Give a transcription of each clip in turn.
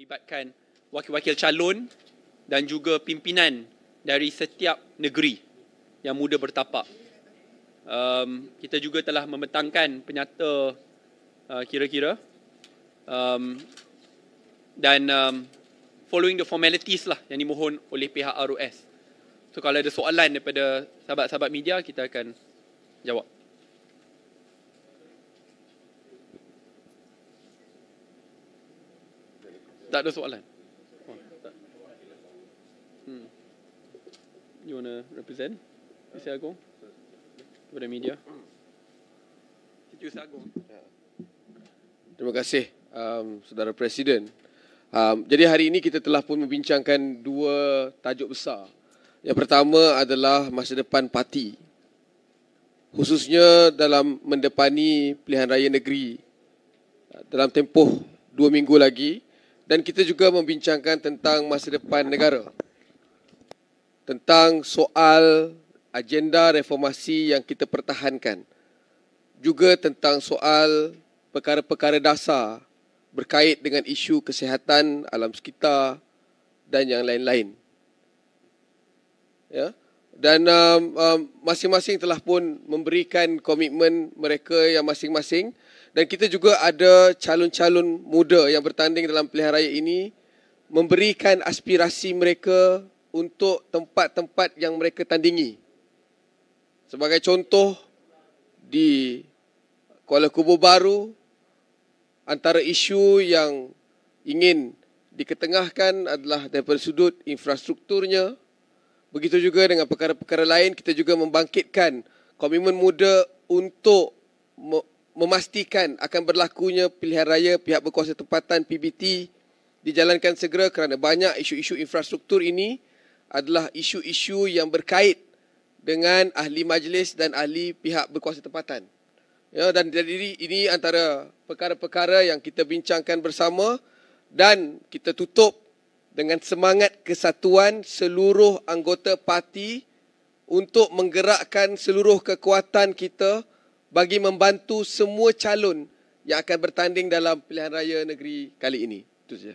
melibatkan wakil-wakil calon dan juga pimpinan dari setiap negeri yang muda bertapak. Kita juga telah membentangkan penyata kira-kira dan following the formalities lah yang dimohon oleh pihak ROS. So kalau ada soalan daripada sahabat-sahabat media, kita akan jawab. Tak ada soalan. Oh, tak. You want to represent Siti Agong kepada media? Siti Agong. Terima kasih Saudara Presiden. Jadi hari ini kita telah pun membincangkan dua tajuk besar. Yang pertama adalah masa depan parti, khususnya dalam mendepani pilihan raya negeri dalam tempoh 2 minggu lagi. Dan kita juga membincangkan tentang masa depan negara, tentang soal agenda reformasi yang kita pertahankan, juga tentang soal perkara-perkara dasar berkait dengan isu kesihatan, alam sekitar dan yang lain-lain. Ya. Dan masing-masing telah pun memberikan komitmen mereka yang masing-masing. Dan kita juga ada calon-calon muda yang bertanding dalam pilihan raya ini memberikan aspirasi mereka untuk tempat-tempat yang mereka tandingi. Sebagai contoh, di Kuala Kubur Baru, antara isu yang ingin diketengahkan adalah daripada sudut infrastrukturnya. Begitu juga dengan perkara-perkara lain, kita juga membangkitkan komitmen muda untuk memastikan akan berlakunya pilihan raya pihak berkuasa tempatan PBT dijalankan segera kerana banyak isu-isu infrastruktur ini adalah isu-isu yang berkait dengan ahli majlis dan ahli pihak berkuasa tempatan. Ya, dan jadi ini antara perkara-perkara yang kita bincangkan bersama dan kita tutup dengan semangat kesatuan seluruh anggota parti untuk menggerakkan seluruh kekuatan kita bagi membantu semua calon yang akan bertanding dalam pilihan raya negeri kali ini. Itu saja.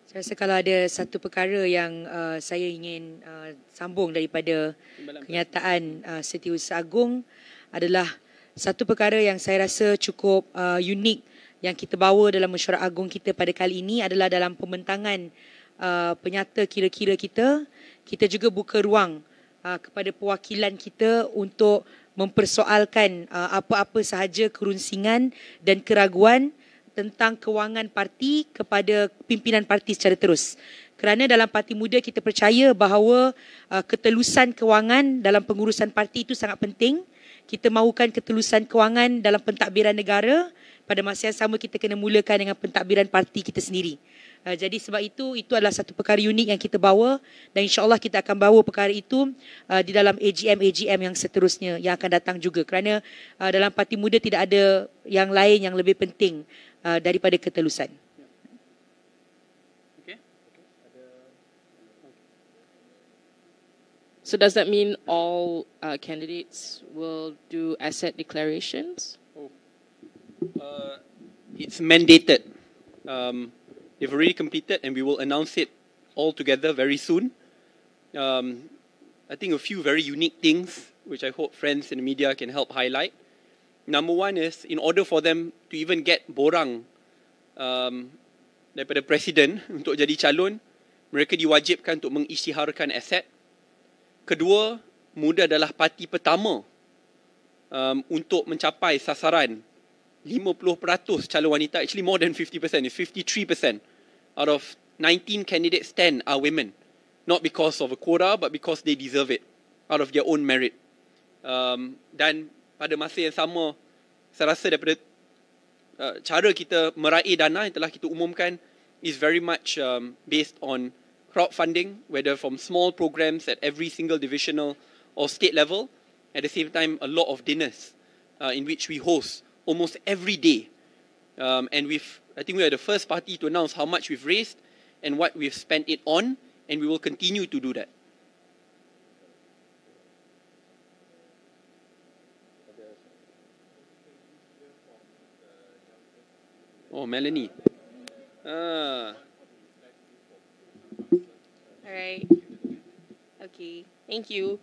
Saya rasa kalau ada satu perkara yang saya ingin sambung daripada kenyataan Setiausaha Agong adalah satu perkara yang saya rasa cukup unik yang kita bawa dalam mesyuarat agung kita pada kali ini adalah dalam pembentangan penyata kira-kira kita juga buka ruang kepada perwakilan kita untuk mempersoalkan apa-apa sahaja kerunsingan dan keraguan tentang kewangan parti kepada pimpinan parti secara terus. Kerana dalam Parti Muda kita percaya bahawa ketelusan kewangan dalam pengurusan parti itu sangat penting. Kita mahukan ketelusan kewangan dalam pentadbiran negara. Pada masa yang sama kita kena mulakan dengan pentadbiran parti kita sendiri. Jadi sebab itu adalah satu perkara unik yang kita bawa dan insya-Allah kita akan bawa perkara itu di dalam AGM yang seterusnya yang akan datang juga. Kerana dalam Parti Muda tidak ada yang lain yang lebih penting daripada ketelusan. So does that mean all candidates will do asset declarations? It's mandated. They've already completed and we will announce it all together very soon. I think a few very unique things which I hope friends in the media can help highlight. Number one is, in order for them to even get borang daripada Presiden untuk jadi calon, mereka diwajibkan untuk mengisytiharkan aset. Kedua, Muda adalah parti pertama untuk mencapai sasaran 50% calon wanita. Actually more than 50%, it's 53%. Out of 19 candidates, 10 are women. Not because of a quota, but because they deserve it, out of their own merit. Dan pada masa yang sama, saya rasa daripada cara kita meraih dana yang telah kita umumkan is very much based on crowdfunding, whether from small programs at every single divisional or state level. At the same time, a lot of dinners in which we host almost every day. And I think we are the first party to announce how much we've raised and what we've spent it on, and we will continue to do that. Oh, Melanie. Ah. All right. Okay, thank you.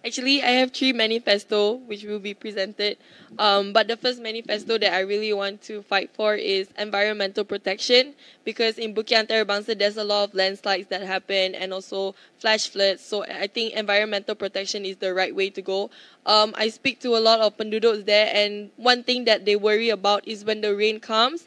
Actually, I have 3 manifesto which will be presented. But the first manifesto that I really want to fight for is environmental protection, because in Bukit Antarabangsa there's a lot of landslides that happen and also flash floods. So I think environmental protection is the right way to go. I speak to a lot of penduduks there, and one thing that they worry about is when the rain comes,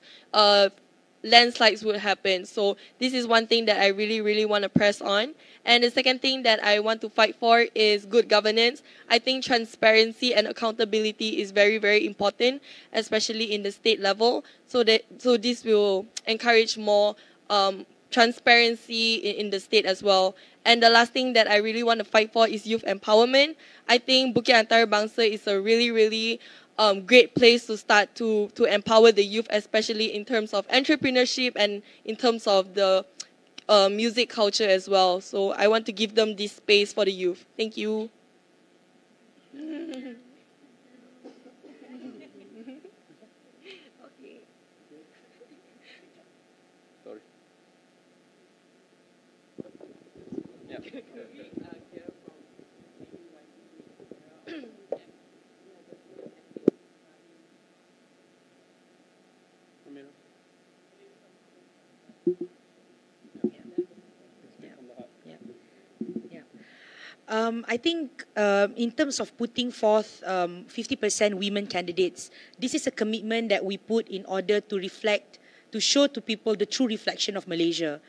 landslides would happen. So this is one thing that I really, really want to press on. And the second thing that I want to fight for is good governance. I think transparency and accountability is very, very important, especially in the state level. So this will encourage more transparency in the state as well. And the last thing that I really want to fight for is youth empowerment. I think Bukit Antarabangsa is a really, really great place to start to empower the youth, especially in terms of entrepreneurship and in terms of the music culture as well. So I want to give them this space for the youth. Thank you. Okay. Sorry. Yeah. I think in terms of putting forth 50% women candidates, this is a commitment that we put in order to reflect, to show to people the true reflection of Malaysia.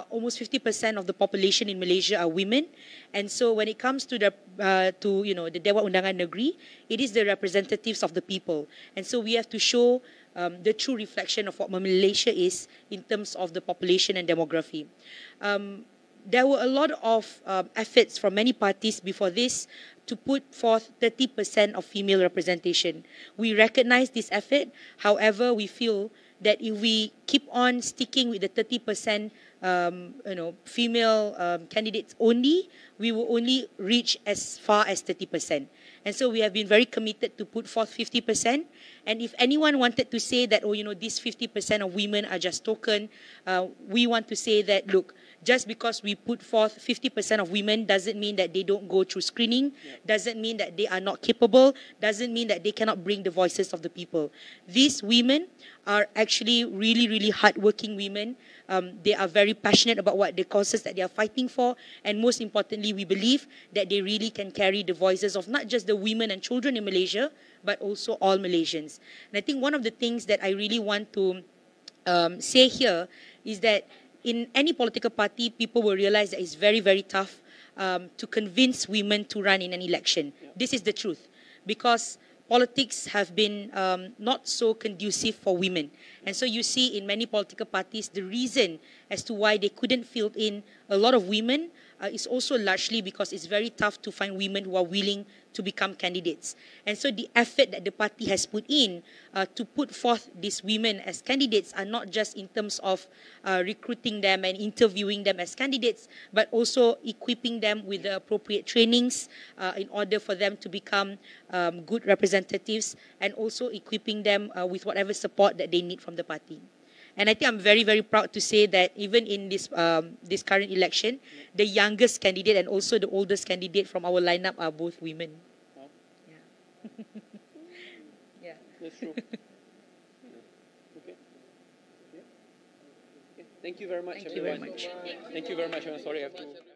Almost 50% of the population in Malaysia are women, and so when it comes to the the Dewan Undangan Negeri, it is the representatives of the people, and so we have to show the true reflection of what Malaysia is in terms of the population and demography. There were a lot of efforts from many parties before this to put forth 30% of female representation. We recognize this effort. However, we feel that if we keep on sticking with the 30% female candidates only, we will only reach as far as 30%. And so we have been very committed to put forth 50%. And if anyone wanted to say that, these 50% of women are just token, we want to say that, look, just because we put forth 50% of women doesn't mean that they don't go through screening, doesn't mean that they are not capable, doesn't mean that they cannot bring the voices of the people. These women are actually really, really hardworking women. They are very passionate about what the causes that they are fighting for. And most importantly, we believe that they really can carry the voices of not just the women and children in Malaysia, but also all Malaysians. And I think one of the things that I really want to say here is that in any political party, people will realize that it's very, very tough to convince women to run in an election. This is the truth, because politics have been not so conducive for women. And so you see in many political parties, the reason as to why they couldn't fill in a lot of women is also largely because it's very tough to find women who are willing to become candidates. And so the effort that the party has put in to put forth these women as candidates are not just in terms of recruiting them and interviewing them as candidates, but also equipping them with the appropriate trainings in order for them to become good representatives, and also equipping them with whatever support that they need from the party. And I think I'm very, very proud to say that even in this current election, the youngest candidate and also the oldest candidate from our lineup are both women. Wow. Yeah. Yeah. That's true. Okay. Okay. Thank you very much, Thank you very everyone. much. Thank you very much. I'm sorry I have to...